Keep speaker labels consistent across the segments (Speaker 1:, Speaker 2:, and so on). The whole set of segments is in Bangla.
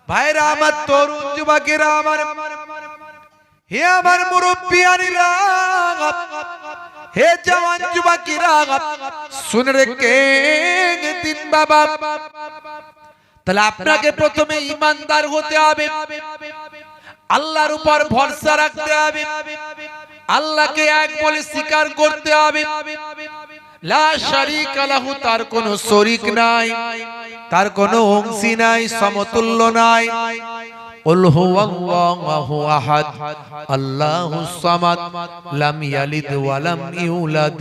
Speaker 1: ভাইরা আমার, তরুণ যুবকেরা আমার, হে আমার মুরব্বিয়ানিরা, হে জওয়ান যুবকেরা, শুনে রেখে দিন বাবা। তাহলে আপনাকে প্রথমে ঈমানদার হতে হবে, আল্লাহর উপর ভরসা রাখতে হবে, আল্লাহকে এক বলে স্বীকার করতে হবে। লা শারীকা লাহু, তার কোনো শরীক নাই, তার কোনো অংশী নাই, সমতুল্য নাই। কুল হুয়াল্লাহু আহাদ আল্লাহুস সামাদ লাম ইয়ালিদ ওয়া লাম ইউলাদ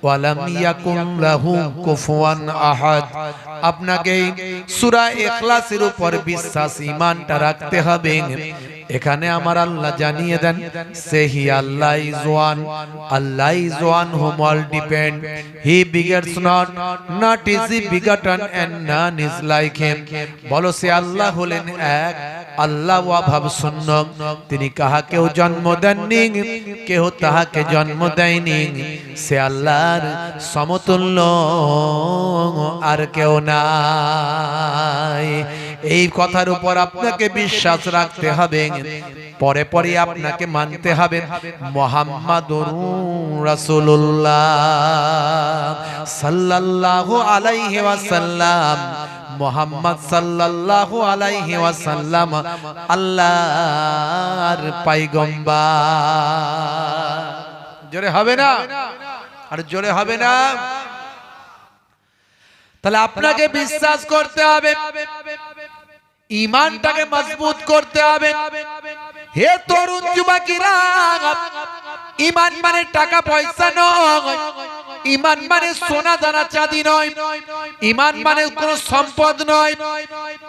Speaker 1: ওয়া লাম ইয়াকুন লাহু কুফুয়ান আহাদ। আপনাকে সূরা ইখলাসের উপর বিশ্বাস, ঈমানটা রাখতে হবে। এখানে আমার আল্লাহ জানিয়ে দেন, সেহি আল্লাহ ইজ ওয়ান, আল্লাহ is one whom all depend, he begets not, not is he begotten and none is like him। বলো, সে আল্লাহ হলেন এক, আল্লাহ অভাব শূন্য, তিনি কাহাকেও জন্ম দেননি, কেহ তাহাকে জন্ম দেয়নি, সে আল্লাহর সমতুল্য আর কেউ নাই। এই কথার উপর আপনাকে বিশ্বাস রাখতে হবে, পরে পরে আপনাকে মানতে হবে মুহাম্মাদুর রাসূলুল্লাহ সাল্লাল্লাহু আলাইহি ওয়াসাল্লাম। মুহাম্মদ সাল্লাল্লাহু আলাইহি ওয়াসাল্লাম আল্লাহর পয়গম্বর। জোরে হবে না? আর জোরে হবে না? তাহলে আপনাকে বিশ্বাস করতে হবে, ঈমানটাকে মজবুত করতে হবে। হে তরুণ যুবকেরা, ঈমান মানে টাকা পয়সা নয়, ঈমান মানে সোনা দানা চাঁদি নয়, ঈমান মানে কোনো সম্পদ নয়,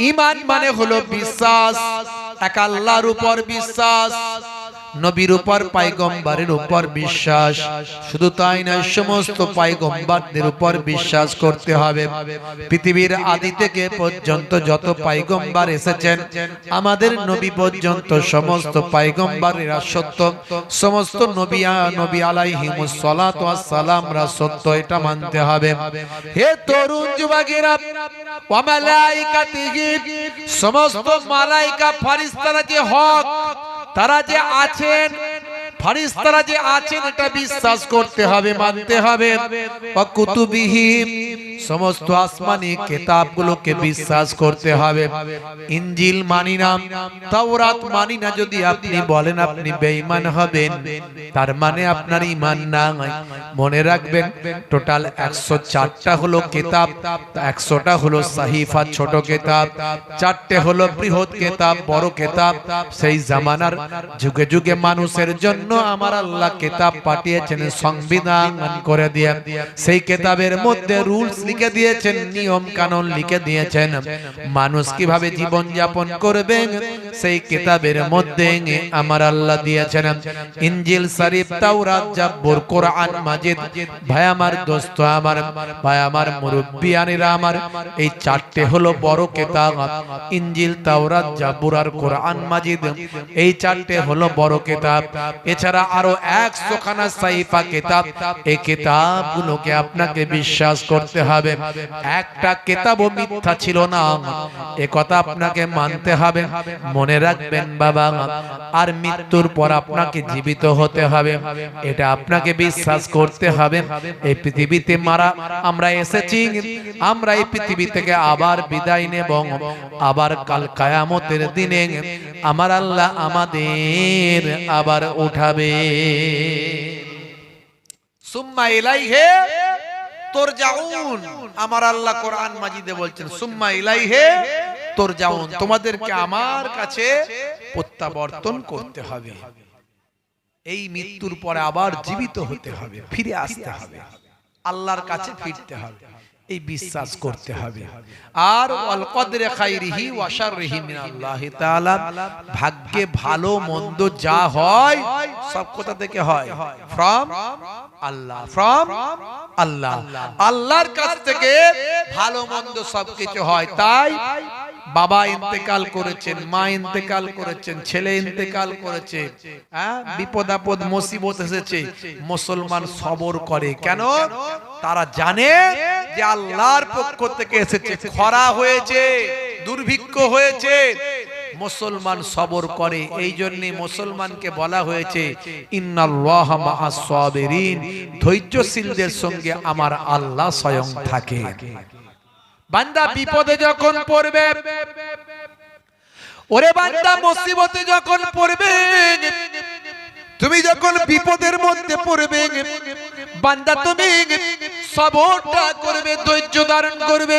Speaker 1: ঈমান মানে হলো বিশ্বাস, এক আল্লাহর উপর বিশ্বাস, নবীর উপর, পয়গম্বরের উপর বিশ্বাস। শুধু তাই নয়, সমস্ত পয়গম্বরদের উপর বিশ্বাস করতে হবে। পৃথিবীর আদি থেকে পর্যন্ত যত পয়গম্বর এসেছেন, আমাদের নবী পর্যন্ত সমস্ত পয়গম্বরেরা সত্য, সমস্ত নবী আলাইহিমুস সালাতু ওয়াস সালামরা সত্য, এটা মানতে হবে। হে তরুণ যুবকেরা, ওয়া মালাইকাতিহি, সমস্ত মালাইকা ফেরেশতারা যে হক, তারা যে আছেন, ফেরেশতারা যে আছেন, এটা বিশ্বাস করতে হবে, মানতে হবে। ওয়া কুতুবিহি, সমস্ত আসমানি কিতাবগুলোকে বিশ্বাস করতে হবে। ইনজিল মানি না, তাওরাত মানি না, যদি আপনি বলেন আপনি বেঈমান হবেন, তার মানে আপনার ঈমান নাই। মনে রাখবেন, টোটাল 104টা হলো কিতাব, 100টা হলো সাহিফা ছোট কিতাব, 4টে হলো বৃহৎ কিতাব বড় কিতাব। সেই জামানার যুগে যুগে মানুষের জন্য আমার আল্লাহ কিতাব পাঠিয়েছেন, সংবিধান করে দিয়ে, সেই কিতাবের মধ্যে রুলস লিখে দিয়েছেন, নিয়ম কানুন লিখে দিয়েছেন, মানুষ কিভাবে জীবন যাপন করবে সেই কিতাবের মধ্যে আমার আল্লাহ দিয়েছেন। ইনজিল শরীফ, তাওরাত, জাবুর, কোরআন মাজিদ। ভাই আমার, দোস্ত আমার, ভাই আমার, মুরব্বিয়ানিরা আমার, এই 4টে হলো বড় কিতাব। ইনজিল, তাওরাত, জাবুর আর কোরআন মাজিদ, এই 4টে হলো বড় কিতাব। এছাড়া আরো 100 খানা সাহিফা কিতাব। এই কিতাবগুলোকে আপনাকে বিশ্বাস করতে হবে। একটা কিতাবও মিথ্যা ছিল না, এ কথা আপনাকে মানতে হবে। মনে রাখবেন বাবা, আর মৃত্যুর পর আপনাকে জীবিত হতে হবে, এটা আপনাকে বিশ্বাস করতে হবে। এই পৃথিবীতে আমরা এসেছি, আমরা এই পৃথিবী থেকে আবার বিদায় নেব, আবার কাল কিয়ামতের দিনে আমার আল্লাহ আমাদের আবার উঠাবে। সুম্মা ইলাইহি তুরজাউন, আমার আল্লাহ কোরআন মাজিদে বলছেন, সুম্মা ইলাইহি তুরজাউন, তোমাদেরকে আমার কাছে প্রত্যাবর্তন করতে হবে। এই মৃত্যুর পরে আবার জীবিত হতে হবে, ফিরে আসতে হবে, আল্লাহর কাছে ফিরতে হবে, এই বিশ্বাস করতে হবে। আর ওয়াল কদরে খাইরিহি ওয়া শাররিহি মিনাল্লাহি তাআলা, ভাগ্যে ভালো মন্দ যা হয় সব কোথা থেকে হয়? ফ্রম আল্লাহ, ফ্রম আল্লাহ, আল্লাহর কাছ থেকে ভালো মন্দ সবকিছু হয়। তাই বাবা ইন্তেকাল করেছেন, মা ইন্তেকাল করেছেন, ছেলে ইন্তেকাল করেছে, বিপদ আপদ মুসিবত এসেছে, মুসলমান সবর করে। কেন? তারা জানে যে আল্লাহর পক্ষ থেকে এসেছে। খরা হয়েছে, দুর্ভিক্ষ হয়েছে, মুসলমান সবর করে। এই জন্য মুসলমানকে বলা হয়েছে ইন্নাল্লাহা মাআস সাবিরিন, ধৈর্যশীলদের সঙ্গে আমার আল্লাহ স্বয়ং থাকে। বান্দা বিপদে যখন পড়বে, ওরে বান্দা মুসিবতে যখন পড়বে, তুমি যখন বিপদের মধ্যে পড়বে বান্দা তুমি সবরটা করবে, ধৈর্য ধারণ করবে।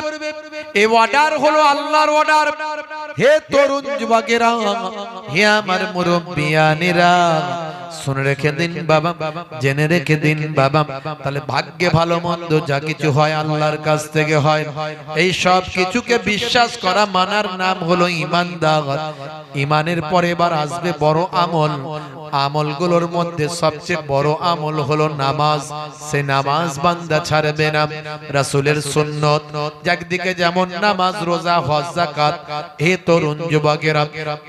Speaker 1: এই অর্ডার হলো আল্লাহর অর্ডার। হে তরুণ যুবকেরা, হে আমার মুরব্বিয়ানেরা, শুনে রেখে দিন বাবা, জেনে রেখে দিন বাবা, তাহলে ভাগ্যে ভালো মন্দ যা কিছু হয় আল্লাহর কাছ থেকে হয়। এই সব কিছুকে বিশ্বাস করা মানার নাম হলো ঈমানদার। ঈমানের পরে এবার আসবে বড় আমল। আমলগুলোর মধ্যে সবচেয়ে বড় আমল হলো নামাজ। সে নামাজ বান্দা ছাড়বে না। রাসূলের সুন্নত একদিকে যেমন নামাজ, রোজা, হজ, যাকাত, হে তরুণ যুবকেরা,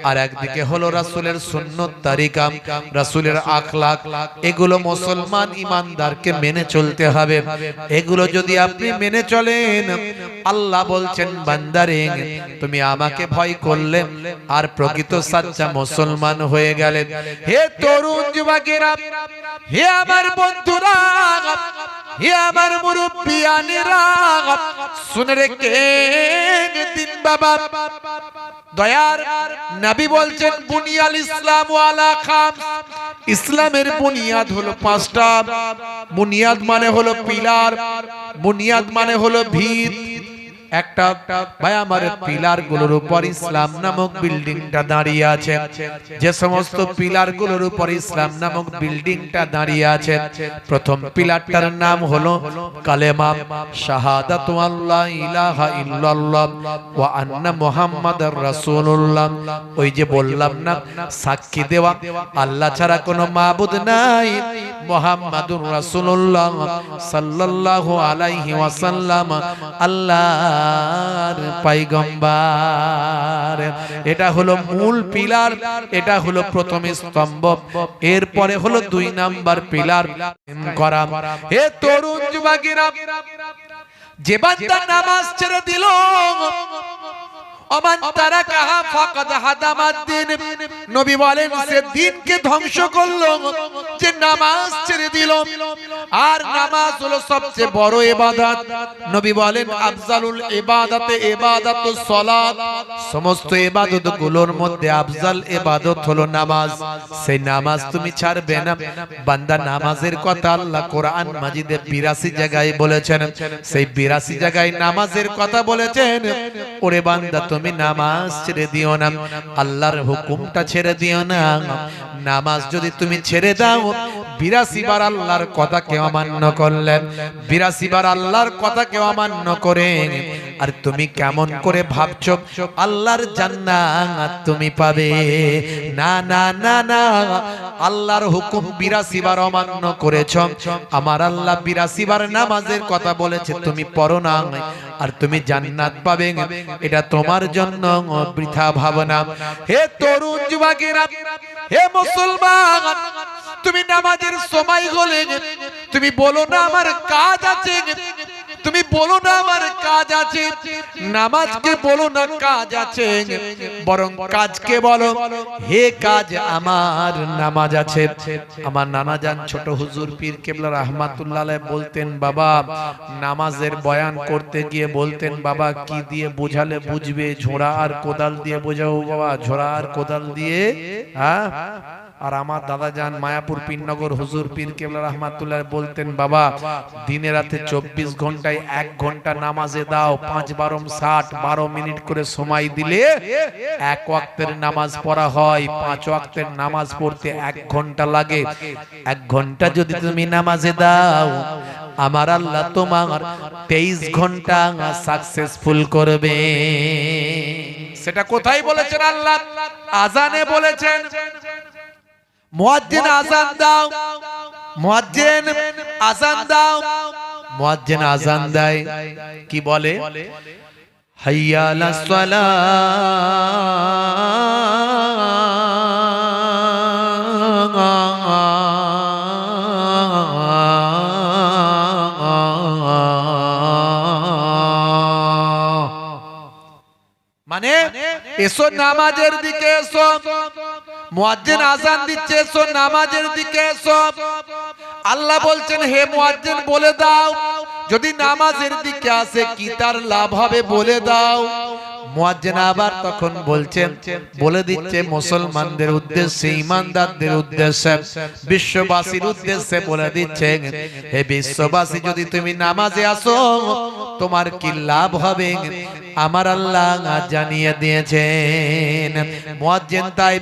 Speaker 1: আর একদিকে হলো রাসূলের সুন্নত তরিকা, রাসূলের আখলাক। এগুলো মুসলমান ঈমানদারকে মেনে চলতে হবে। এগুলো যদি আপনি মেনে চলেন, আল্লাহ বলছেন বান্দারে তুমি আমাকে ভয় করলে আর প্রকৃত সাচ্চা মুসলমান হয়ে গেলে। হে তরুণ যুবকেরা, হে আমার বন্ধুরা, হে আমার মুরব্বিয়ানেরা, শুনে রেখে দিন বাবা, দয়ার নবী বলছেন বুনিয়াল ইসলাম আলা খামস, ইসলামের বুনিয়াদ হলো পাঁচটা। বুনিয়াদ মানে হলো পিলার, বুনিয়াদ মানে হলো ভিত। একটা ভাই আমার পিলার গুলোর উপর ইসলাম নামক বিল্ডিংটা দাঁড়িয়ে আছে। যে সমস্ত পিলার গুলোর উপর ইসলাম নামক বিল্ডিংটা দাঁড়িয়ে আছে, প্রথম পিলারটার নাম হলো কালেমা, শাহাদাতু আল্লা ইলাহা ইল্লাল্লাহ ওয়া আন্না মুহাম্মাদার রাসূলুল্লাহ। ওই যে বললাম না, সাক্ষী দেওয়া আল্লাহ ছাড়া কোনো মাবুদ নাই, মুহাম্মাদুর রাসূলুল্লাহ সাল্লাল্লাহু আলাইহি ওয়াসাল্লাম আল্লাহর পয়গম্বর। এটা হলো মূল পিলার, এটা হলো প্রথম স্তম্ভ। এরপরে হলো 2 নাম্বার পিলার করা। হে তরুণ যুবকেরা, যে বান্দা নামাজ ছেড়ে দিল, অমান তারাকাহা ফাকাদ হাদামাদ্দিন, নবী বলেন সে দ্বীনকে ধ্বংস করলো। যে নামাজ ছেড়ে দিল, আর নামাজ হলো সবচেয়ে বড় ইবাদত। নবী বলেন আফজালুল ইবাদাতে ইবাদাতুস সালাত, সমস্ত ইবাদতগুলোর মধ্যে আফজাল ইবাদত হলো নামাজ। সেই নামাজ তুমি ছাড়বে না। বান্দা নামাজের কথা আল্লাহ কোরআন মাজিদে 82 জায়গায় বলেছেন। সেই 82 জায়গায় নামাজের কথা বলেছেন। ওরে বান্দা তুমি নামাজ ছেড়ে দিও না, আল্লাহর হুকুমটা ছেড়ে দিও না। নামাজ যদি তুমি ছেড়ে দাও, 82 বার আল্লাহর কথাকে অমান্য করলেন, 82 বার আল্লাহর কথাকে অমান্য করে, আর তুমি কেমন করে ভাবছো আল্লাহর জান্নাত তুমি পাবে? না না না না, আল্লাহর হুকুম 82 বার অমান্য করেছো। আমার আল্লাহ 82 বার নামাজের কথা বলেছে, তুমি পড়ো না আর তুমি জান্নাত পাবে। এটা তোমার জন্য বৃথা ভাবনা। হে তরুণ যুবকেরা, হে মুসলমান, তুমি নামাজের সময় হলে তুমি বলো না আমার কাজ আছে, তুমি বলো না আমার কাজ আছে। নামাজকে বলো না কাজ আছে, বরং কাজকে বলো হে কাজ আমার নামাজ আছে। আমার নানা জান ছোট হুজুর পীর কেবলা রাহমাতুল্লাহ আলাইহি বলতেন, বাবা নামাজের বয়ান করতে গিয়ে বলতেন, বাবা কি দিয়ে বোঝালে বুঝবে? ঝোড়া আর কোদাল দিয়ে বোঝাবো বাবা, ঝোড়া আর কোদাল দিয়ে। হ্যাঁ, আর আমার দাদা জান মায়াপুর পীরনগর হুজুর পীর কেবলা রাহমাতুল্লাহ বলতেন, বাবা দিনে রাতে 24 ঘন্টায় 1 ঘন্টা নামাজে দাও, 5 বারম 60 12 মিনিট করে সময় দিলে 1 ওয়াক্তের নামাজ পড়া হয়। 5 ওয়াক্তের নামাজ পড়তে 1 ঘন্টা লাগে। 1 ঘন্টা যদি তুমি নামাজে দাও, আমার আল্লাহ তোমার 23 ঘন্টা সাকসেসফুল করবে। সেটা কোথায় বলেছেন আল্লাহ? আজানে বলেছেন। মুয়াজ্জিন আযান দাও, মুয়াজ্জিন আযান দাও। মুয়াজ্জিন আযান দেয়, কি বলে? হাইয়া আলাস সালাহ, মানে এ এসো নামাজের দিকে এসো, মুয়াজ্জিন আযান দিচ্ছে এসো নামাজের দিকে এসো। আল্লাহ বলছেন হে মুয়াজ্জিন বলে দাও যদি নামাজের দিকে আসে কি তার লাভ হবে বলে দাও। মুয়াজ্জিন আবার তখন বলছেন বলে দিচ্ছে মুসলমানদের উদ্দেশ্যে, ঈমানদারদের উদ্দেশ্যে, বিশ্ববাসীর উদ্দেশ্যে বলে দিচ্ছে হে বিশ্ববাসী যদি তুমি নামাজে আসো তোমার কি লাভ হবে আমার আল্লাহ জানিয়ে দিয়েছেন। মুয়াজ্জিন তাই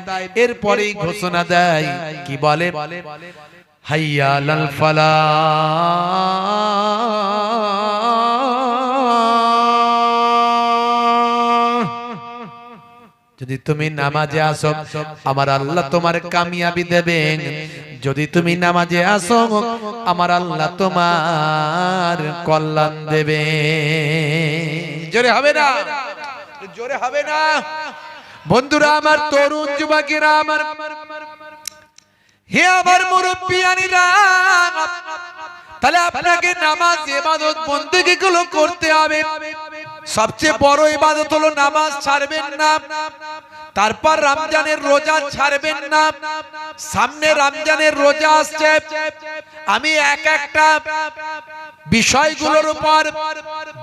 Speaker 1: এরপরেই ঘোষণা দেয় কি বলে হাইয়া আলাল ফালাহ, যদি তুমি নামাজে আসো আমার আল্লাহ তোমার কামিয়াবি দেবেন, যদি তুমি নামাজে আসো আমার আল্লাহ তোমার কল্যাণ দেবে। জোরে হবে না, জোরে হবে না। বন্ধুরা আমার, তরুণ যুবকেরা আমার, হে আমার মুরব্বিয়ানিরা, তাহলে আপনাকে নামাজ ইবাদত বন্দেগী গুলো করতে হবে। সবচেয়ে বড় ইবাদত হলো নামাজ ছাড়বেন না, তারপর রমজানের রোজা ছাড়বেন না। সামনে রমজানের রোজা আসছে, আমি একটা বিষয়গুলোর উপর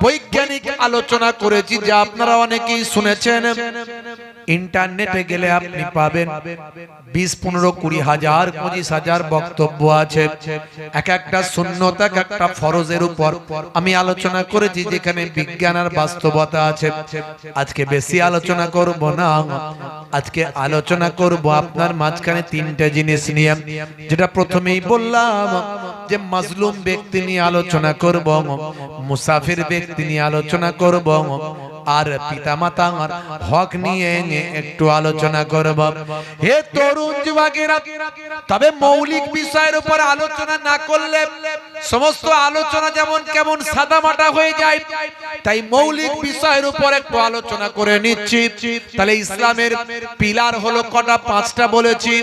Speaker 1: বৈজ্ঞানিক আলোচনা করেছি যা আপনারা অনেকেই শুনেছেন। ইন্টারনেটে গেলে আপনি পাবেন 20, 15, 20 হাজার 25 হাজার বক্তব্য আছে। একটা সুন্নত একটা ফরজের উপর আমি আলোচনা করেছি যেখানে বিজ্ঞান আর বাস্তবতা আছে। আজকে বেশি আলোচনা করব না, আজকে আলোচনা করব আপনার মাঝখানে 3টে জিনিস নিয়ে। যেটা প্রথমেই বললাম যে মাজলুম ব্যক্তি নিয়ে আলোচনা করব, মুসাফির ব্যক্তি নিয়ে আলোচনা করব, আর পিতামাতার হক নিয়ে একটু আলোচনা করব। হে তরুণ যুবকেরা, তবে মৌলিক বিষয়ের উপর আলোচনা না করলে সমস্ত আলোচনা যেমন কেমন সাদামাটা হয়ে যায়, তাই মৌলিক বিষয়ের উপর একটু আলোচনা করে নিচ্ছি। তাহলে ইসলামের পিলার হলো কটা? 5টা বলেছি।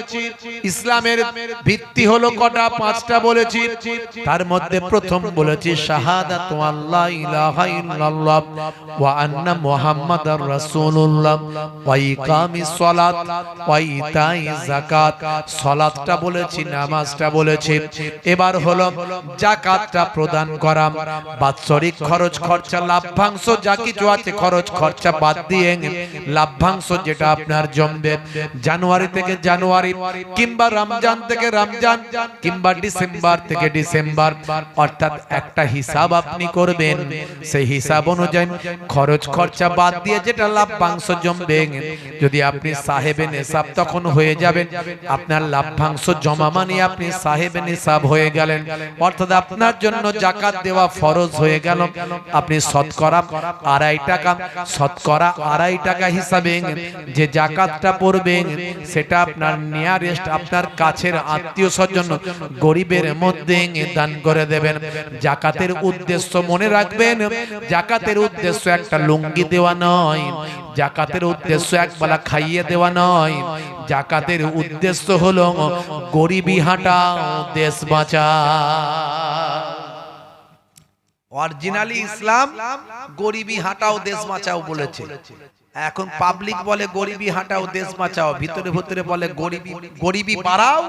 Speaker 1: ইসলামের ভিত্তি হলো কটা? 5টা বলেছি। তার মধ্যে প্রথম বলেছি শাহাদাতু আল্লা ইলাহা ইল্লাল্লাহ ওয়া আন্না মুহাম্মাদার রাসূলুল্লাহ ওয়া ইকামিস সালাত ওয়া ইতাইজ যাকাত। সালাতটা বলেছি, নামাজটা বলেছি। এবার হলো যাকাতটা প্রদান করা, বাৎসরিক খরচ খরচা লাভ্যাংশ যা কিছু আছে খরচ খরচা বাদ দিয়ে লাভ্যাংশ যেটা আপনার জমবে জানুয়ারি থেকে জানুয়ারি, কিংবা রমজান থেকে রমজান, কিংবা ডিসেম্বর থেকে ডিসেম্বর, অর্থাৎ একটা হিসাব আপনি করবেন। সেই হিসাব অনুযায়ী খরচ খরচা বাদ দিয়ে যেটা লাভ্যাংশ জমবে, যদি আপনি সাহেবে নেশাব তখন হয়ে যাবেন, আপনার লাভ্যাংশ জমা মানে আপনি সাহেবে নেশাব হয়ে গেলেন, অর্থাৎ আপনার জন্য যাকাত দেওয়া ফরজ হয়ে গেল। আপনি শতকরা 2.5 টাকা, শতকরা 2.5 টাকা হিসাবে যে যাকাতটা পড়বেন সেটা আপনার নিয়ারেস্ট, আপনার কাছের আত্মীয় স্বজন গরিবের মধ্যে দান করে দেবেন। যাকাতের উদ্দেশ্য মনে রাখবেন, যাকাতের উদ্দেশ্য একটা লুঙ্গি দেওয়া নয়, যাকাতের উদ্দেশ্য একবেলা খাইয়ে দেওয়া নয়, যাকাতের উদ্দেশ্য হলো গরিবি হাঁটাও দেশ বাঁচাও। অরিজিনালি ইসলাম গরিবি হাঁটাও দেশ বাঁচাও বলেছে। এখন পাবলিক বলে গরিবি হাঁটাও দেশ বাঁচাও, ভিতরে ভিতরে বলে গরিবি বাড়াও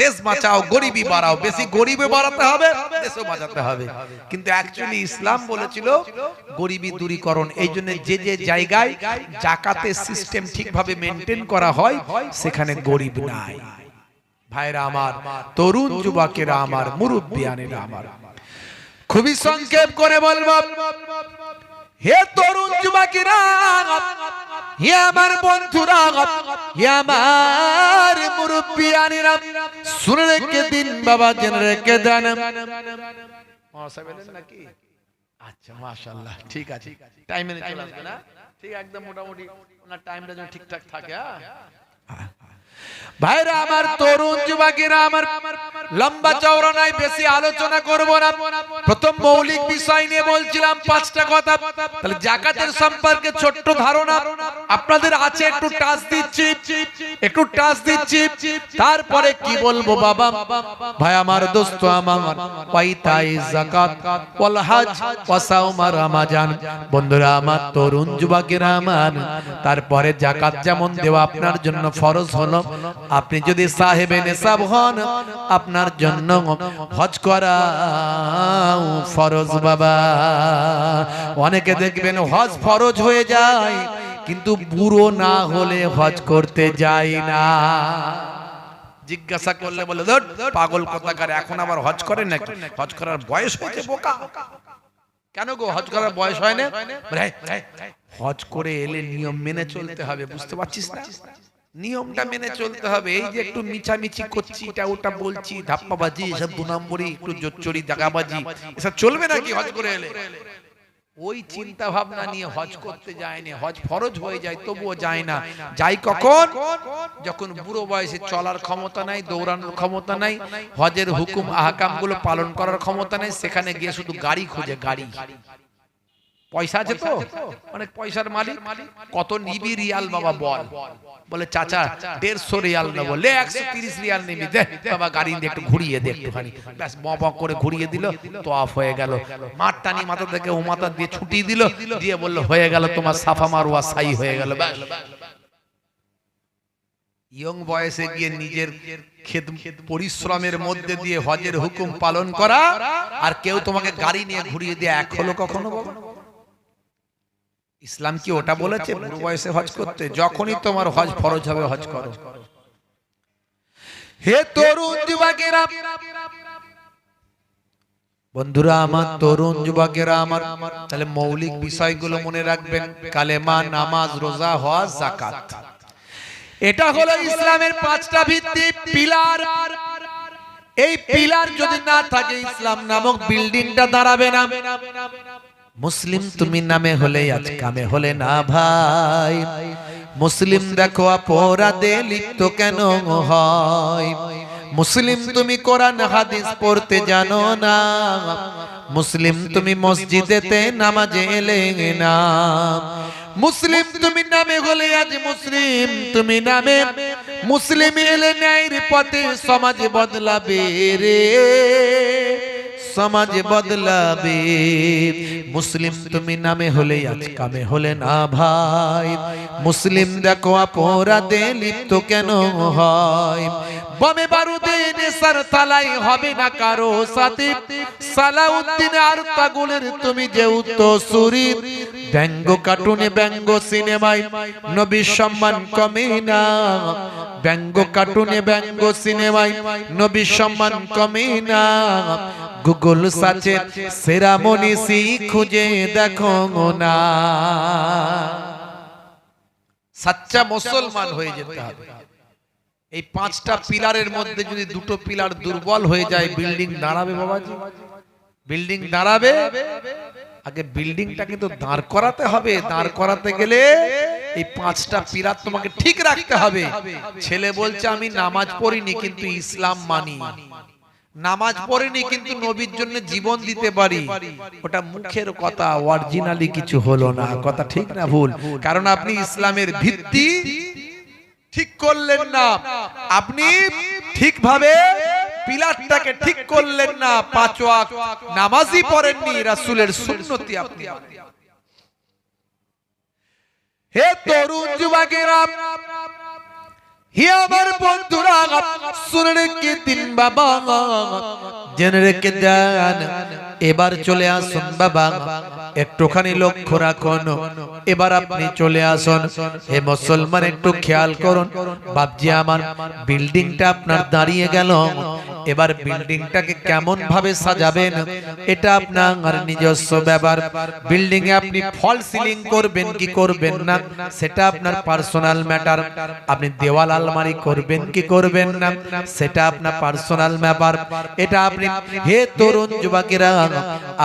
Speaker 1: দেশ বাঁচাও, গরিবি বাড়াও। বেশি গরিবি বাড়াতে হবে, দেশও বাঁচাতে হবে। কিন্তু অ্যাকচুয়ালি ইসলাম বলেছিল গরিবি দূরীকরণ। এই জন্য যে যে জায়গায় যাকাতের সিস্টেম ঠিকভাবে মেনটেন করা হয় সেখানে গরিব নাই। ভাইরা আমার, তরুণ যুবকেরা আমার, মুরব্বিয়ানেরা আমার, খুবই সংক্ষেপ করে বলবো, হে তরুণ যুবকেরা, হে আমার বন্ধুরা, হে আমার মুরব্বিয়ানেরা, শুনে রেখে দিন বাবা, জেনে রেখে দেন। নাকি? আচ্ছা, মাশাআল্লাহ, ঠিক আছে, টাইম মেনে চলে আসবে না? ঠিক একদম মোটামুটি ওনার টাইমটা যেন ঠিকঠাক থাকে। ভাইরা আমার, তরুণ যুবকেরা আমার, লম্বা চওড়া নাই, বেশি আলোচনা করব না। প্রথম মৌলিক বিষয় নিয়ে বলছিলাম 5টা কথা। তাহলে যাকাতের সম্পর্কে ছোট্ট ধারণা। আপনাদের আছে একটু টাচ দিচ্ছি তারপরে কি বলবো বাবা ভাই আমার দোস্ত আমার ওয়াইতাই যাকাত ওয়াল হজ ওয়া সাওম রমাজান বন্ধুরা আমার তরুণ যুবকেরা আমার তারপরে যাকাত যেমন দেওয়া আপনার জন্য ফরজ হলো আপনি যদি সাহেবে নেশাব হন আপনার জন্য হজ করা ফরজ বাবা অনেকে দেখবেন হজ ফরজ হয়ে যায় কিন্তু বুড়ো না হলে হজ করতে যায় না জিজ্ঞাসা করলে বলে পাগল কথাকার এখন আবার হজ করে নাকি হজ করার বয়স হয়েছে বোকা কেন গো হজ করার বয়স হয় না হজ করে এলে নিয়ম মেনে চলতে হবে বুঝতে পারছিস না নিয়মটা মেনে চলতে হবে এই যে একটু মিছামিছি করছি এটা ওটা বলছি ধাপ্পাবাজি এসব দু নম্বরই একটু জোচ্চুরি দাগাবাজি এসব চলবে নাকি হজ করে এলে ওই চিন্তা ভাবনা নিয়ে হজ করতে যায়নি হজ ফরজ হয়ে যায় তবুও যায় না যাই কখন যখন বুড়ো বয়সে চলার ক্ষমতা নাই দৌড়ানোর ক্ষমতা নাই হজের হুকুম আহকাম গুলো পালন করার ক্ষমতা নাই সেখানে গিয়ে শুধু গাড়ি খুঁজে গাড়ি পয়সা আছে তো অনেক পয়সার মালিক কত নিবি রিয়াল বাবা বল বলে চাচা 150 রিয়াল নেবো লে 130 রিয়াল নিবি দে বাবা গাড়ি দিয়ে একটু ঘুরিয়ে দে একটুখানি ব্যাস বক করে ঘুরিয়ে দিল তোয়াফ হয়ে গেল মাঠ টানি মাথা থেকে ও মাথা দিয়ে ছুটি দিল দিয়ে বলল হয়ে গেল তোমার সাফা মারওয়া সাই হয়ে গেল ব্যাস ইয়ং বয়সে গিয়ে নিজের পরিশ্রমের মধ্যে দিয়ে হজের হুকুম পালন করা আর কেউ তোমাকে গাড়ি নিয়ে ঘুরিয়ে দিয়ে এক হলো কখনো বাবা ইসলাম কি ওটা বলেছে বুড়ো বয়সে হজ করতে যখনই তোমার হজ ফরজ হবে হজ করো হে তরুণ যুবকেরা বন্ধুরা আমার তরুণ যুবকেরা আমার তাহলে মৌলিক বিষয়গুলো মনে রাখবেন কালেমা নামাজ রোজা হজ যাকাত এটা হলো ইসলামের পাঁচটা ভিত্তি পিলার এই পিলার যদি না থাকে ইসলাম নামক বিল্ডিংটা দাঁড়াবে না মুসলিম তুমি নামে হলে আজ কামে হলে না ভাই মুসলিম দেখো অপরাধে লিপ্ত কেন হয় মুসলিম তুমি কোরআন হাদিস পড়তে জানো না মুসলিম তুমি মসজিদেতে নামাজে এলে না মুসলিম তুমি নামে হলে আজ মুসলিম তুমি নামে মুসলিম এলে ন্যায়ের পথে সমাজ বদলাবে রে সমাজ বদলাবে মুসলিম তুমি নামে হলে আজ কামে হলে না ভাই মুসলিম দেখো অপরাধে লিপ্ত কেন হয় বমে বারুদে নেশার তালাই হবে না কারো সাথে সালাউদ্দিন আর পাগলের তুমি যে উত্তরসূরি ব্যঙ্গ কার্টুনে ব্যঙ্গ সিনেমায় নবীর সম্মান কমে না ব্যঙ্গ কার্টুনে ব্যঙ্গ সিনেমায় নবীর সম্মান কমে না গুগল সার্চে সেরা মনীষী খুঁজে দেখো না সচ্চা মুসলমান হয়ে যেতে হবে এই পাঁচটা পিলারের মধ্যে যদি দুটো পিলার দুর্বল হয়ে যায় বিল্ডিং দাঁড়াবে বাবাজি বিল্ডিং দাঁড়াবে আগে বিল্ডিংটা কিন্তু দাঁড় করাতে হবে দাঁড় করাতে গেলে এই পাঁচটা পিলার তোমাকে ঠিক রাখতে হবে ছেলে বলছে আমি নামাজ পড়িনি কিন্তু ইসলাম মানি নামাজ পড়িনি কিন্তু নবীর জন্য জীবন দিতে পারি ওটা মুখের কথা অরিজিনালি কিছু হলো না কথা ঠিক না ভুল কারণ আপনি ইসলামের ভিত্তি ঠিক করলেন না আপনি ঠিকভাবে পিলারটাকে ঠিক করলেন না পাঁচ ওয়াক্ত নামাজই পড়েননি রাসূলের সুন্নতি আপনি হে তরুণ যুবকেরা হে আমার বন্ধুরা শুনে রেখে দিন বাবা জেনে রেখে দেন এবার চলে আসুন বাবা একটুখানি লক্ষ্য রাখুন এবার আপনি চলে আসুন হে মুসলমান একটু খেয়াল করুন বাপজি আমার বিল্ডিংটা আপনার দাঁড়িয়ে গেল এবার বিল্ডিংটাকে কেমন ভাবে সাজাবেন এটা আপনার নিজস্ব ব্যাপার বিল্ডিং এ আপনি ফল সিলিং করবেন কি করবেন না সেটা আপনার পার্সোনাল ম্যাটার আপনি দেওয়াল আলমারি করবেন কি করবেন না সেটা আপনার পার্সোনাল ব্যাপার এটা আপনি হে তরুণ যুবকেরা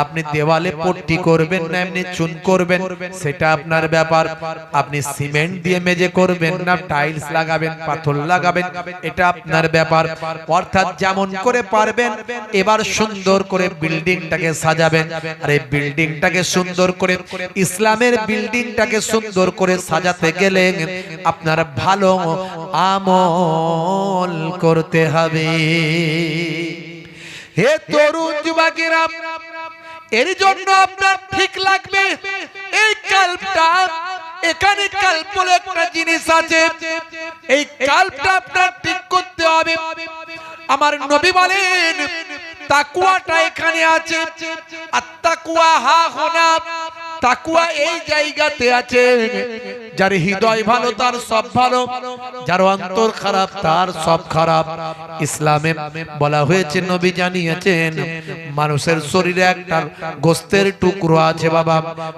Speaker 1: আপনি দেওয়ালে পট্টি করবেন করবেন না এমনি চুন করবেন সেটা আপনার ব্যাপার। আপনি সিমেন্ট দিয়ে মেঝে করবেন না টাইলস লাগাবেন পাথর লাগাবেন এটা আপনার ব্যাপার। অর্থাৎ যেমন করে পারবেন এবার সুন্দর করে বিল্ডিংটাকে সাজাবেন। আর এই বিল্ডিংটাকে সুন্দর করে ইসলামের বিল্ডিংটাকে সুন্দর করে সাজাতে গেলে আপনার ভালো আমল করতে হবে। হে তরুণ যুবকেরা, এর জন্য আপনার ঠিক লাগবে এই কাল্পটা। এখানে কাল্প বলে একটা জিনিস আছে, এই কাল্পটা আপনার ঠিক করতে হবে। আমার নবী বলেন তাকওয়াটা এখানে আছে, আর তাকওয়া হা হোনা, তাকওয়া এই জায়গাতে আছে। যার হৃদয় ভালো তার সব ভালো, যার অন্তর খারাপ তার সব খারাপ। ইসলামে বলা হয়েছে, নবী জানিয়েছেন মানুষের শরীরে একটা গোশতের টুকরো আছে বাবা,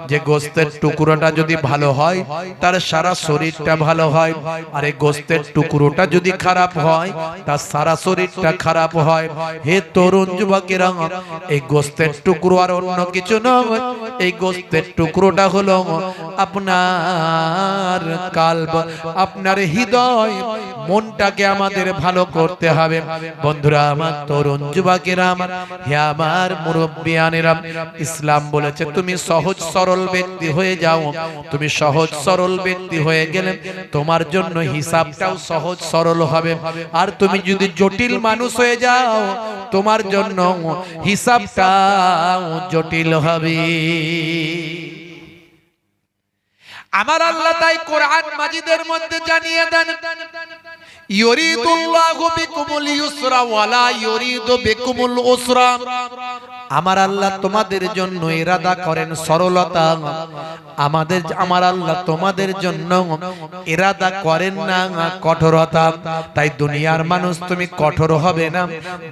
Speaker 1: যে গোশতের টুকরোটা যদি ভালো হয় তার সারা শরীরটা ভালো হয়, আর এই গোশতের টুকরোটা যদি খারাপ হয় তার সারা শরীরটা খারাপ হয়। হে তরুণ যুবকেরা, এই গোশতের টুকরো আর অন্য কিছু নয়, এই গোশতের টুকরোটা হলো আপনার কাল্ব, আপনার হৃদয়, মনটাকে আমাদের ভালো করতে হবে। বন্ধুরা আমার, তরুণ যুবকেরা আমার, হে আমার মুরব্বিয়ানেরা, ইসলাম বলেছে তুমি সহজ সরল ব্যক্তি হয়ে যাও। তুমি সহজ সরল ব্যক্তি হয়ে গেলে তোমার জন্য হিসাবটাও সহজ সরল হবে। আর তুমি যদি জটিল মানুষ হয়ে যাও তোমার জন্য হিসাবটাও জটিল হবে। আমার আল্লাহ তাই কোরআন মাজিদের মধ্যে জানিয়ে দেন, ইউরিদুল্লাহু বিকুমুল ইউসরা ওয়ালা ইউরিদু বিকুমুল উসরা। আমার আল্লাহ তোমাদের জন্য ইরাদা করেন সরলতা, আমার আল্লাহ তোমাদের জন্য ইরাদা করেন না কঠোরতা। তাই দুনিয়ার মানুষ তুমি কঠোর হবে না,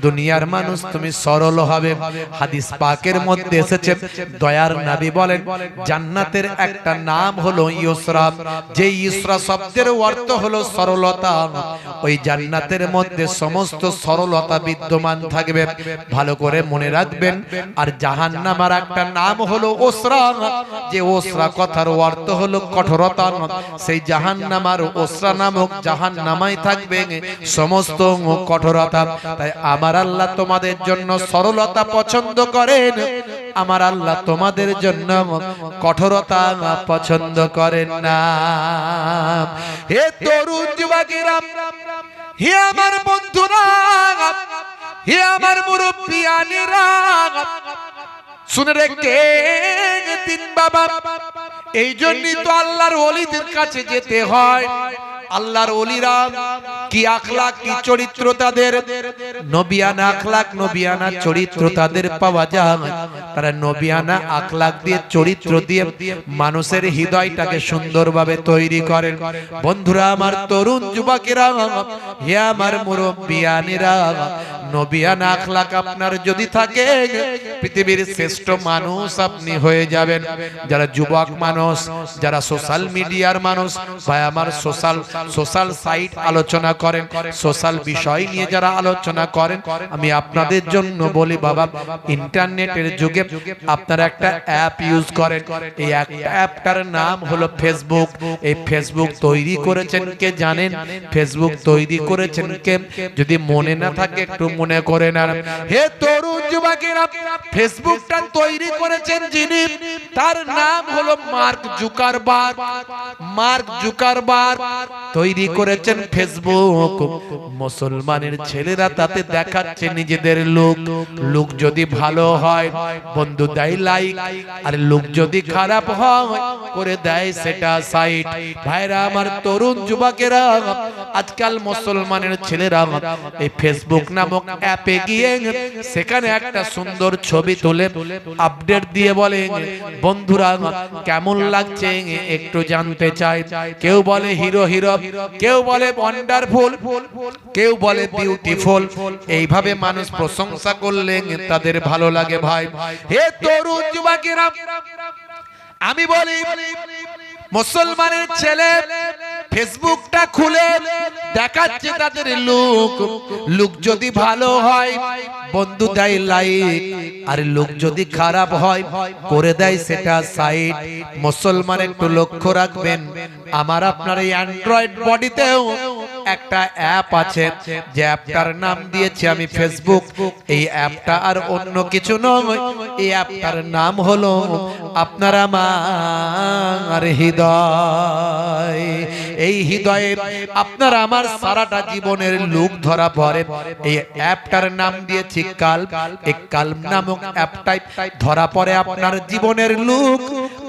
Speaker 1: দুনিয়ার মানুষ তুমি সরল হবে। হাদিস পাকের মধ্যে এসেছে, দয়ার নবী বলেন জান্নাতের একটা নাম হলো ইউসরা, যে ইউসরা শব্দের অর্থ হলো সরলতা। ওই জান্নাতের মধ্যে সমস্ত সরলতা বিদ্যমান থাকবে, ভালো করে মনে রাখবেন। আর জাহান্নামের একটা নাম হলো ওসরা, যে ওসরা কথার অর্থ হলো কঠোরতা। সেই জাহান্নামের ওসরা নামক জাহান্নামায় থাকবে সমস্ত কঠোরতা। তাই আমার আল্লাহ তোমাদের জন্য সরলতা পছন্দ করেন, আমার আল্লাহ তোমাদের জন্য কঠোরতা পছন্দ করেন না। হে তরুণ যুবকেরা, হে আমার বন্ধুরা, হে আমার মুরব্বিয়ানেরা, শুনে রেখে দিন বাবা, এই জন্যই তো আল্লাহর ওলিদের কাছে যেতে হয়। আল্লাহর ওলিরা কি আখলাক, কি চরিত্র তাদের, নবিয়ানা আখলাক, নবিয়ানা চরিত্র তাদের পাওয়া যায়। তারা নবিয়ানা আখলাক দিয়ে, চরিত্র দিয়ে মানুষের হৃদয়টাকে সুন্দরভাবে তৈরি করেন। বন্ধুরা আমার, তরুণ যুবকেরা, হে আমার মুরব্বিয়ানেরা, নবিয়ানা আখলাক আপনার যদি থাকে পৃথিবীর শ্রেষ্ঠ মানুষ আপনি হয়ে যাবেন। যারা যুবক মানুষ, যারা সোশ্যাল মিডিয়ার মানুষ, ভাই আমার সোশ্যাল সাইট আলোচনা করেন, সোশ্যাল বিষয় নিয়ে যারা আলোচনা করেন, আমি আপনাদের জন্য বলি বাবা, ইন্টারনেটের যুগে আপনারা একটা অ্যাপ ইউজ করেন। এই অ্যাপটার নাম হলো ফেসবুক। এই ফেসবুক তৈরি করেছেন কে জানেন? ফেসবুক তৈরি করেছেন কে? যদি মনে না থাকে একটু মনে করে নেন। হে তরুণ যুবকেরা, ফেসবুকটা তৈরি করেছেন যিনি, তার নাম হলো মার্ক জুকারবার্গ। মার্ক জুকারবার্গ তৈরি করেছেন ফেসবুক। মুসলমানের ছেলেরা তাতে দেখাচ্ছে নিজেদের লুক যদি ভালো হয় বন্ধু দেয় লাইক, আর লুক যদি খারাপ হয় করে দেয় সেটা সাইড। ভাইরা আমার, তরুণ যুবকেরা, আজকাল মুসলমানের ছেলেরা এই ফেসবুক নামক অ্যাপে গিয়ে সেখানে একটা সুন্দর ছবি তুলে আপডেট দিয়ে বলে বন্ধুরা কেমন লাগছে একটু জানতে চাই। কেউ বলে হিরো হিরো, কেউ বলে ওয়ান্ডারফুল, কেউ বলে বিউটিফুল। এইভাবে মানুষ প্রশংসা করলে তাদের ভালো লাগে। ভাই হে তরুণ যুবকেরা, আমি বলি মুসলমানের ছেলে ফেসবুকটা খুলে দেখাচ্ছে তাদের লুক। লুক যদি ভালো হয় বন্ধু দেয় লাইক, আর লুক যদি খারাপ হয় করে দেয় সেটা সাইড। মুসলমান একটু লক্ষ্য রাখবেন, আমার আপনার এই অ্যান্ড্রয়েড বডিতেও একটা অ্যাপ আছে, যে অ্যাপটার নাম দিয়েছি আমি ফেসবুক। এই অ্যাপটা আর অন্য কিছু নয়, এই অ্যাপটার নাম হলো আপনার আমার হৃদয়। এই হৃদয়ে আপনার আমার সারাটা জীবনের লুক ধরা পড়ে। এই অ্যাপটার নাম দিয়েছি কাল্ব। এই কাল্ব নামক অ্যাপটাই ধরা পড়ে আপনার জীবনের লুক।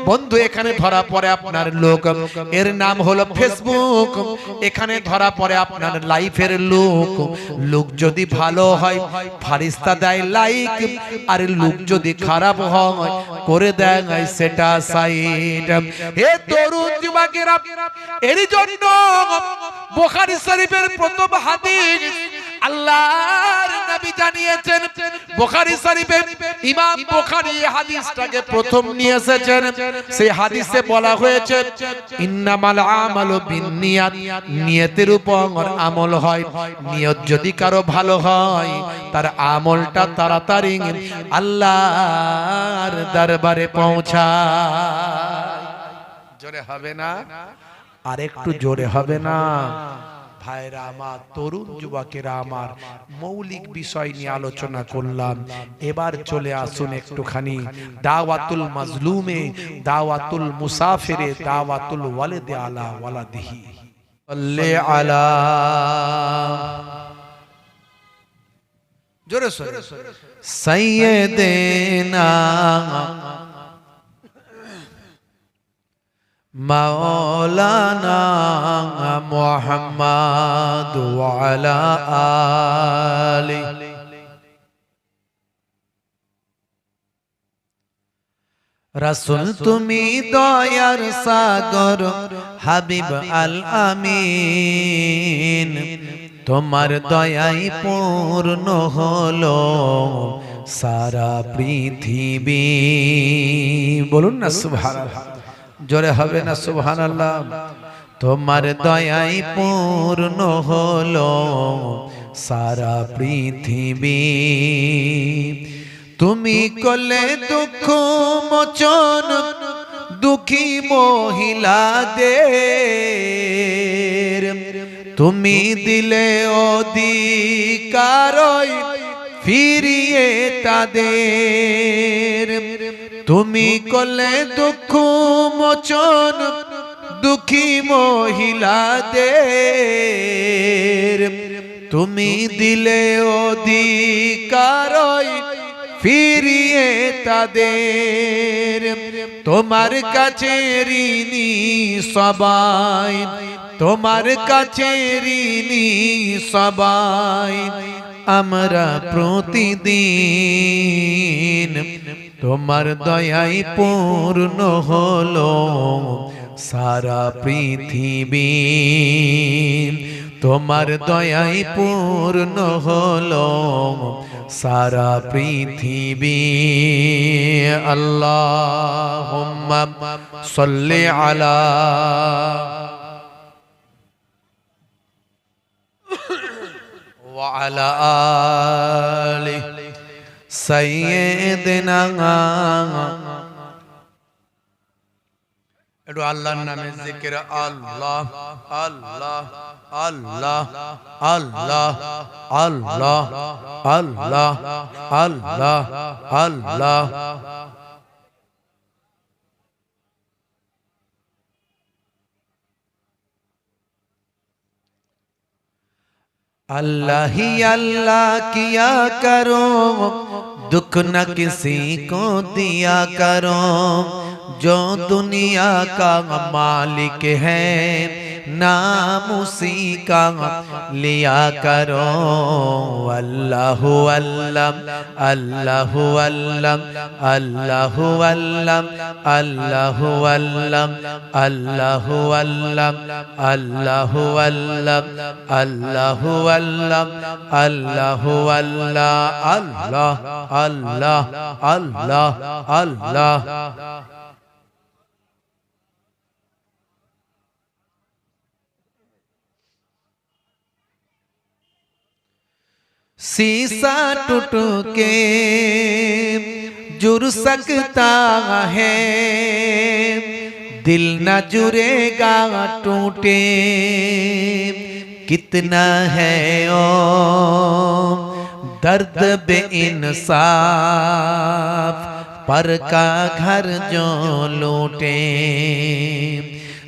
Speaker 1: বন্ধু এখানে ধরা পড়ে আপনার লুক, এর নাম হলো ফেসবুক। এখানে ধরা পড়ে আপনার লাইফের লুক। লুক যদি ভালো হয় ফারিস্তা দেয় লাইক, আর লুক যদি খারাপ হয় করে দেয় সেটা সাইড। হে তরুণ যুবকেরা, এর জন্য বুখারী শরীফের প্রথম হাদিস আল্লাহর নবী জানিয়েছেন। বুখারী শরীফে ইমাম বুখারী হাদিসটাকে প্রথম নিয়ে এসেছেন। সেই হাদিসে বলা হয়েছে ইন্নামাল আমালু বিন্নিয়াত, নিয়তের উপর আমল হয়। নিয়ত যদি কারো ভালো হয় তার আমলটা তাড়াতাড়ি আল্লাহর দরবারে পৌঁছায়। জোরে হবে না? আর একটু জোরে হবে না? ভাইরা আমার, তরুণ যুবকেরা আমার, মৌলিক বিষয় নিয়ে আলোচনা করলাম। এবার চলে আসুন একটুখানি দাওয়াতুল মাজলুমে, দাওয়াতুল মুসাফিরে, দাওয়াতুল ওয়ালিদে আলা ওয়ালাদিহি। সাল্লি আলা, জোরে জোরে, সাইয়্যিদিনা মাওলানা মুহাম্মদ ওয়া আলা আলি। রাসূল তুমি দয়ার সাগর, হাবিব আল আমিন, তোমার দয়ায় পূর্ণ হলো সারা পৃথিবী। বলুন না সুবহানাল্লাহ, জোরে হবে না সুবহানাল্লাহ? তোমার দয়ায় পূর্ণ হলো সারা পৃথিবী। তুমি করলে দুঃখ মোচন দুঃখী মহিলাদের, তুমি দিলে অধিকার ফিরিয়ে তাদের। তুমি করলে দুঃখ মোচন দুঃখী মহিলাদের, তুমি দিলে অধিকার ফিরিয়ে তাদের। তোমার কাছে ঋণী সবাই, তোমার কাছে ঋণী সবাই, আমরা প্রতিদিন। তোমার দয়ায় পূর্ণ হলো সারা পৃথিবী। তোমার দয়ায় পূর্ণ হলো সারা পৃথিবী। আল্লাহুম্মা সাল্লি আলা ওয়া আলা আলি সাইয়্যিদিনা। একটু আল্লাহর নামে জিকির, আল্লাহ আল্লাহ আল্লাহ আল্লাহ আল্লাহ আল্লাহ আল্লাহ আল্লাহ। अल्लाह ही अल्लाह किया करो, दुख न किसी को दिया करो। जो दुनिया का मालिक है नाम उसी का लिया करो। अल्लाह अल्लाह अल्लाह अल्लाह अल्लाह अल्लाह अल्लाह अल्लाह अल्लाह अल्लाह अल्लाह अल्लाह अल्लाह अल्लाह अल्लाह अल्लाह अल्लाह अल्लाह अल्लाह। शीशा टूट के जुड़ सकता है, दिल न जुड़ेगा टूटे कितना है ओ दर्द बेइंसाफ, पर का घर जो लूटे।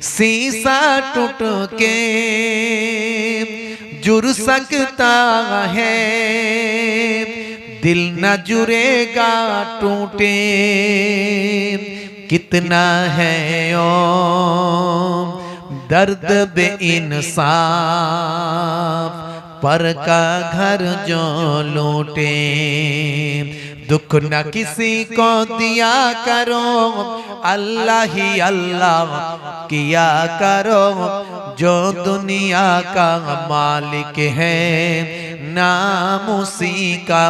Speaker 1: शीशा टूट के जुड़ सकता है, दिल न जुड़ेगा टूटे कितना है ओ दर्द बेइंसाफ, पर का घर जो लूटे। दुख न किसी को दिया करो, अल्लाह ही अल्लाह किया करो, जो दुनिया का मालिक है नाम उसी का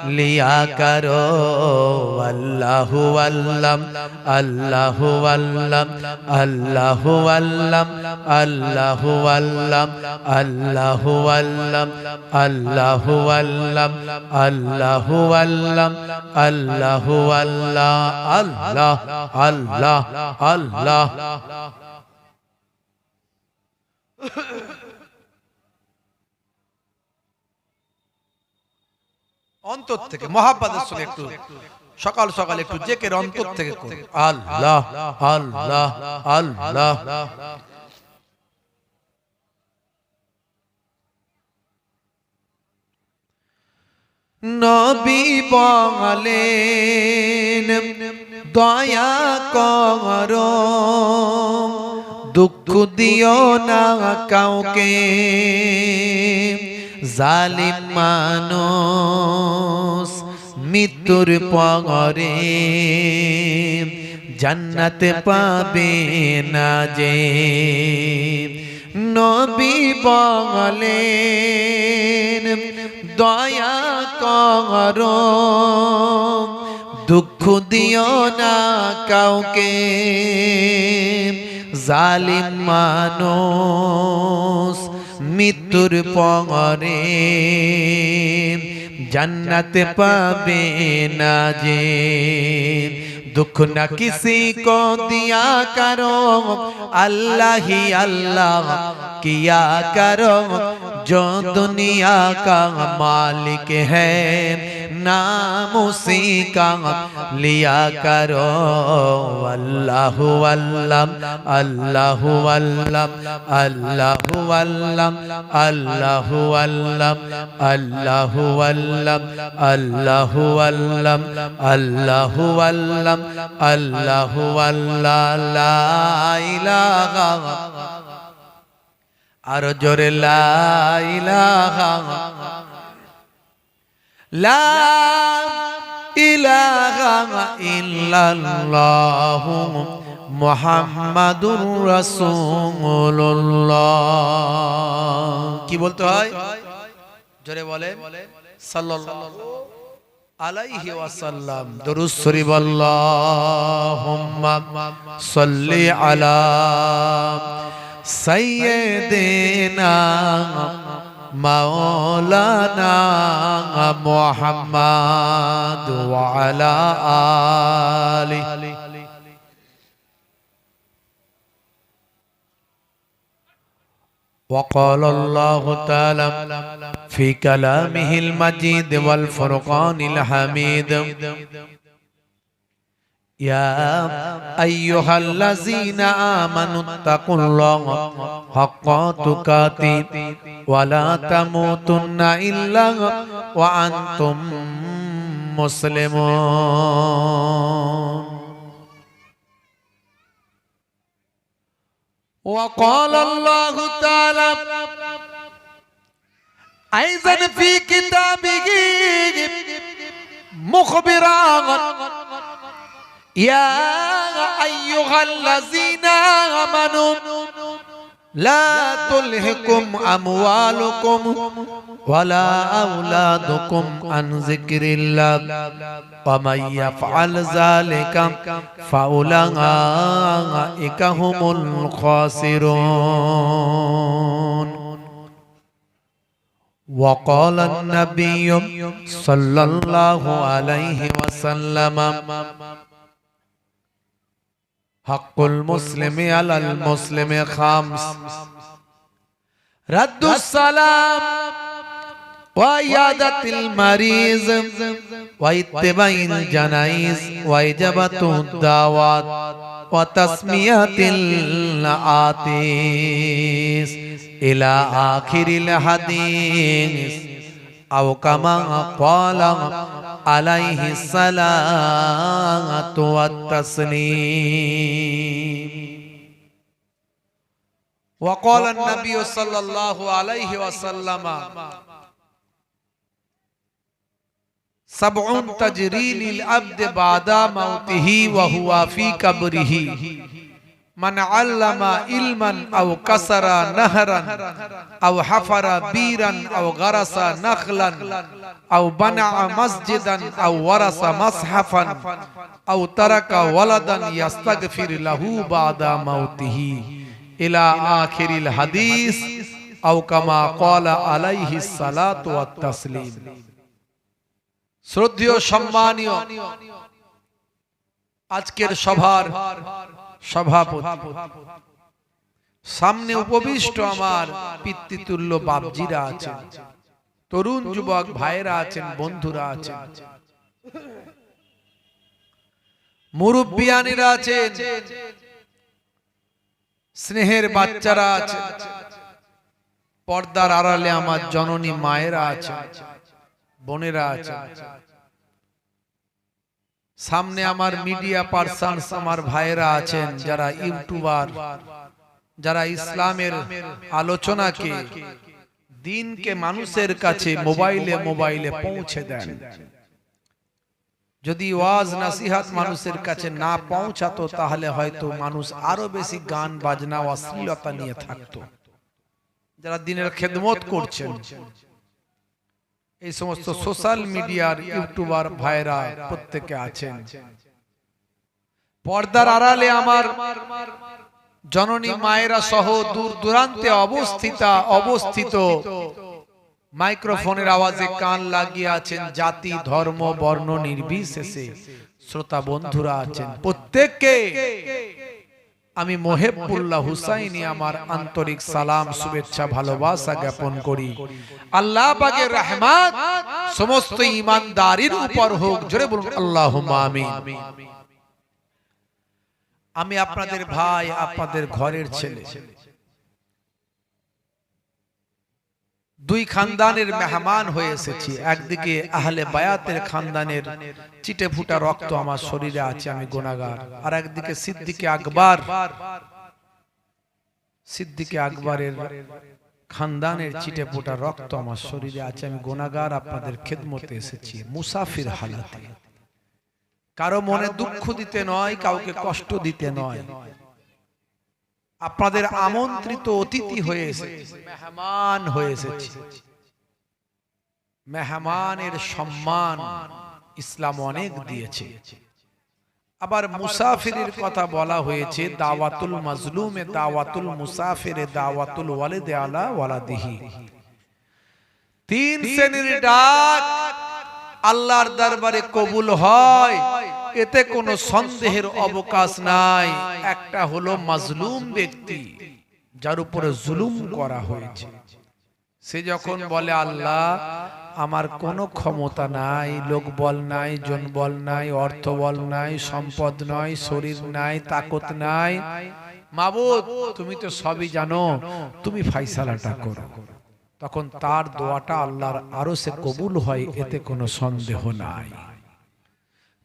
Speaker 1: लिया करो। अल्लाहु अल्लम अल्लाहु अल्लम अल्लाहु अल्लम अल्लाहु अल्लम अल्लाहु अल्लम अल्लाहु अल्लम अल्लाहु अल्लम अल्लाहु अल्लाह अल्लाह अल्लाह अल्लाह। অন্তর থেকে মহাব্বতের সঙ্গে একটু সকাল সকাল একটু জেকের অন্তর থেকে করুন। আল্লাহ আল্লাহ আল্লাহ। নবী বলেন দয়া করো, দুঃখ দিও না কাউকে, জালিম মানুষ মৃত্যুর পরে জান্নাত পাবে না যে। নবী বলেন দয়া করো, দুঃখ দিও না কাউকে, জালিম মানুষ মৃত্যুর পরে জান্নাত পাবে না যে। दुख न किसी को दिया करो, अल्लाह ही अल्लाह किया करो, जो दुनिया का मालिक है नाम उसी का लिया करो। अल्लाहु अल्लम अल्लाहु अल्लम अल्लाहु अल्लम अल्लाहु अल्लम अल्लाहु अल्लम अल्लाहु अल्लम अल्लाहु अल्लम अल्लाहु अल्लाह। ला इलाहा आरो जोरे ला इलाहा ला इलाहा इल्लल्लाह मुहम्मदुर রাসূলুল্লাহ। কি বলতে হয় জোরে বলেন সাল্লাল্লাহু আলাইহি ওয়াসাল্লাম। দুরূদ শরীফ আল্লাহুম্মা সাল্লি আলা সাইয়্যিদিনা মাওলানা মুহাম্মদ ওয়া আলা আলিহি। وقال الله تعالى في كلامه المجيد والفرقان الحميد يا أيها الذين آمنوا اتقوا الله حق تقاته ولا تموتن إلا وأنتم مسلمون. وقال الله تعالى أيضا في كتابه مخبرا يا أيها الذين آمنوا لا تلهكم أموالكم ولا أولادكم عن ذكر الله ومن يفعل ذلك فأولئك هم الخاسرون. وقال النبي صلى الله عليه وسلم حق المسلم على المسلم خمس رد السلام وعيادة المريض واتباع الجنائز وإجابة الدعوات وتسمية العاطس إلى آخر الحديث أو كما قال عليه الصلاة والتسليم. وقال النبي صلى الله عليه وسلم سبع تجري للعبد بعد موته وهو في قبره من علم علما أو كسر نهرا أو حفر بيرا أو غرس نخلا أو بنى مسجدا أو ورث مصحفا أو ترك ولدا يستغفر له بعد موته إلى آخر الحديث أو كما قال عليه الصلاة والتسليم. শ্রদ্ধেয় সম্মানীয় আজকের সভার সভাপতি, সামনে উপবিষ্ট আমার পিতৃতুল্য বাপজিরা আছেন, তরুণ যুবক ভাইরা আছেন, বন্ধুরা আছেন, মুরব্বিয়ানিরা আছেন, স্নেহের বাচ্চারা আছেন, পর্দার আড়ালে আমার জননী মায়েরা আছেন, বোনেরা আছেন, সামনে আমার মিডিয়া পার্সনস আমার ভাইরা আছেন, যারা ইউটিউবার, যারা ইসলামের আলোচনাকে, দিনকে মানুষের কাছে মোবাইলে মোবাইলে পৌঁছে দেন। যদি ওয়াজ নসিহত মানুষের কাছে না পৌঁছাতো তাহলে হয়তো মানুষ আরো বেশি গান বাজনা অশ্লীলতা নিয়ে থাকতো। যারা দিনের খেদমত করছেন, এই সমস্ত সোশ্যাল মিডিয়ার ইউটিউবার ভাইরা প্রত্যেকে আছেন, পর্দার আড়ালে আমার জননী মায়েরা সহ দূর দূরান্তে অবস্থিত মাইক্রোফোনের আওয়াজে কান লাগিয়ে আছেন, জাতি ধর্ম বর্ণ নির্বিশেষে শ্রোতা বন্ধুরা আছেন, প্রত্যেককে আমি মোহেবুল্লাহ হুসাইনি আমার আন্তরিক সালাম শুভেচ্ছা ভালোবাসা জ্ঞাপন করি। আল্লাহ পাকের রহমত সমস্ত ঈমানদারির উপর হোক, জোরে বলুন আল্লাহুম্মা আমিন। আমি আপনাদের ভাই, আপনাদের ঘরের ছেলে, দুই খানদানের মেহমান হয়ে এসেছি। একদিকে আহলে বায়াতের খানদানের চিটে ফুটা রক্ত আমার শরীরে আছে, আমি গুনাহগার। আর একদিকে সিদ্দিকে আকবরের খানদানের চিটে ফুটা রক্ত আমার শরীরে আছে, আমি গুনাহগার। আপনাদের খেদমতে এসেছি মুসাফির হালাতে, কারো মনে দুঃখ দিতে নয়, কাউকে কষ্ট দিতে নয়। আপনাদের আমন্ত্রিত অতিথি হয়ে এসেছি, মেহমান হয়ে এসেছি। মেহমানের সম্মান ইসলাম অনেক দিয়েছে। আবার মুসাফিরের কথা বলা হয়েছে, দাওয়াতুল মাজলুমে দাওয়াতুল মুসাফিরে দাওয়াতুল ওয়ালিদে আলা ওয়ালাদিহি। তিন শ্রেণীর ডাক আল্লাহর দরবারে কবুল হয়, এতে কোনো সন্দেহের অবকাশ নাই। একটা হলো মাজলুম ব্যক্তি, যার উপরে জুলুম করা হয়েছে। সে যখন বলে আল্লাহ আমার কোনো ক্ষমতা নাই, লোক বল নাই, জন বল নাই, অর্থ বল নাই, সম্পদ নয়, শরীর নাই, তাকত নাই, মাবুদ তুমি তো সবই জানো, তুমি ফায়সালাটা করো, তখন তার দোয়াটা আল্লাহর আরশে কবুল হয়, এতে কোনো সন্দেহ নাই।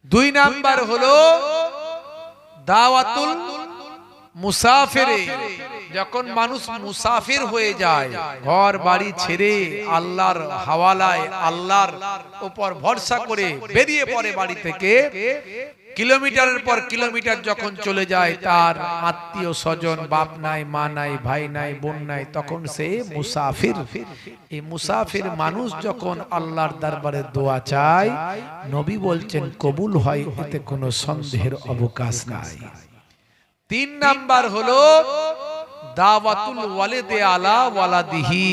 Speaker 1: দুই নাম্বার হলো দাওয়াতুল মুসাফিরে, যখন মানুষ মুসাফির হয়ে যায়, ঘর বাড়ি ছেড়ে আল্লাহর হাওয়ালায় আল্লাহর উপর ভরসা করে বেরিয়ে পড়ে বাড়ি থেকে, কিলোমিটারের পর কিলোমিটার যখন চলে যায়, তার আত্মীয় স্বজন, বাপ নাই, মা নাই, ভাই নাই, বোন নাই, তখন সে মুসাফির। এই মুসাফির মানুষ যখন আল্লাহর দরবারে দোয়া চায়, নবী বলছেন কবুল হয়, এতে কোনো সন্দেহের অবকাশ নাই। তিন নাম্বার হলো দাওয়াতুল ওয়ালিদে আলা ওয়ালাদিহি।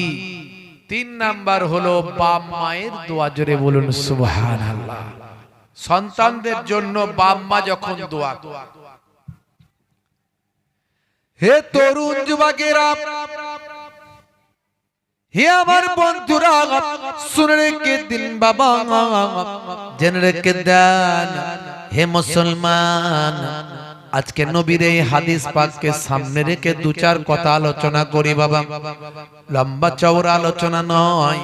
Speaker 1: তিন নাম্বার হলো বাপ মায়ের দোয়া, জোরে বলুন সুবহানাল্লাহ। সন্তানদের জন্য বাপ মা যখন দোয়া, হে তরুণ যুবকেরা, হে আমার বন্ধুরা, শুনে রেখে দিন বাবা, জেনে রেখে দেন হে মুসলমান। আজকে নবীর এই হাদিস পাককে সামনে রেখে দু চার কথা আলোচনা করি বাবা, লম্বা চওড়া আলোচনা নয়।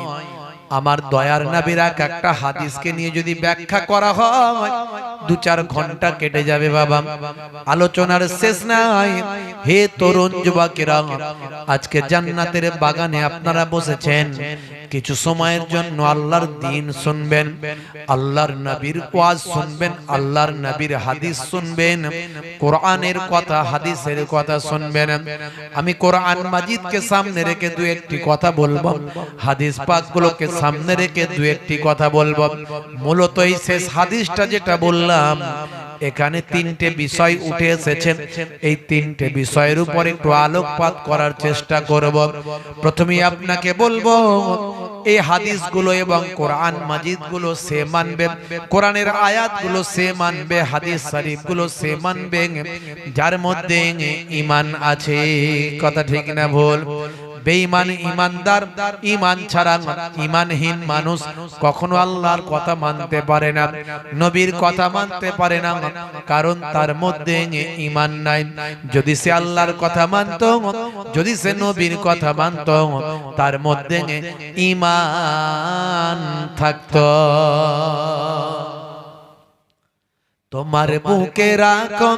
Speaker 1: আমার দয়ার নবীর একটা হাদিসকে নিয়ে যদি ব্যাখ্যা করা হয় দু চার ঘন্টা কেটে যাবে বাবা, আলোচনার শেষ নাই। হে তরুণ যুবকেরা, আজকে জান্নাতের বাগানে আপনারা বসেছেন, কিছু সময়ের জন্য আল্লাহর দ্বীন শুনবেন, আল্লাহর নবীর ওয়াজ শুনবেন, আল্লাহর নবীর হাদিস শুনবেন, কোরআনের কথা হাদিসের কথা শুনবেন। আমি কোরআন মাজিদকে সামনে রেখে দু একটি কথা বলবো, হাদিস পাকগুলোকে সামনে রেখে দু একটি কথা বলবো। মূলত এই শেষ হাদিসটা যেটা বললাম, এখানে তিনটে বিষয় উঠে এসেছে, এই তিনটে বিষয়ের উপর একটু আলোকপাত করার চেষ্টা করব। প্রথমে আপনাকে বলবো, এই হাদিসগুলো এবং কোরআন মাজিদগুলো সে মানবে, কোরআনের আয়াতগুলো সে মানবে, হাদিস শরীফগুলো সে মানবে যার মধ্যে ঈমান আছে। কথা ঠিক না ভুল? বেঈমান ইমানদার, ঈমান ছাড়া ঈমানহীন মানুষ কখনো আল্লাহর কথা মানতে পারে না, নবীর কথা মানতে পারে না, কারণ তার মধ্যে ঈমান নাই। যদি সে আল্লাহর কথা মানত, যদি সে নবীর কথা মানত, তার মধ্যে ঈমান থাকতো। তোমার বুকে রাখো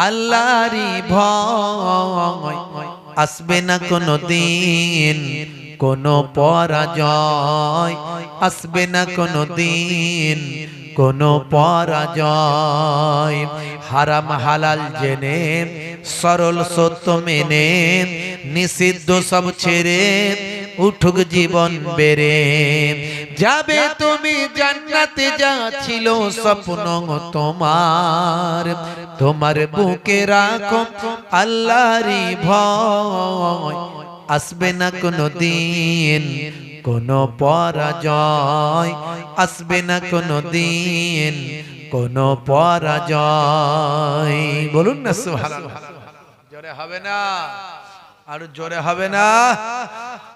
Speaker 1: আল্লাহরই ভয়, আসবে না কোনো দিন কোনো পরাজয়, আসবে না কোনো দিন কোনো পরাজয়। হারাম হালাল জেনে, সরল সত্য মেনে, নিষিদ্ধ সব ছেড়ে উঠুক জীবন বেড়ে, যাবে তুমি জান্নাতে, যা ছিল স্বপ্ন তোমার। তোমার বুকে রাখো আল্লাহরই ভয়, আসবে না কোনো দিন কোনো পরাজয়, আসবে না কোনো দিন কোনো পরাজয়। বলুন না সুবহানাল্লাহ। জোরে হবে না? আর জোরে হবে না?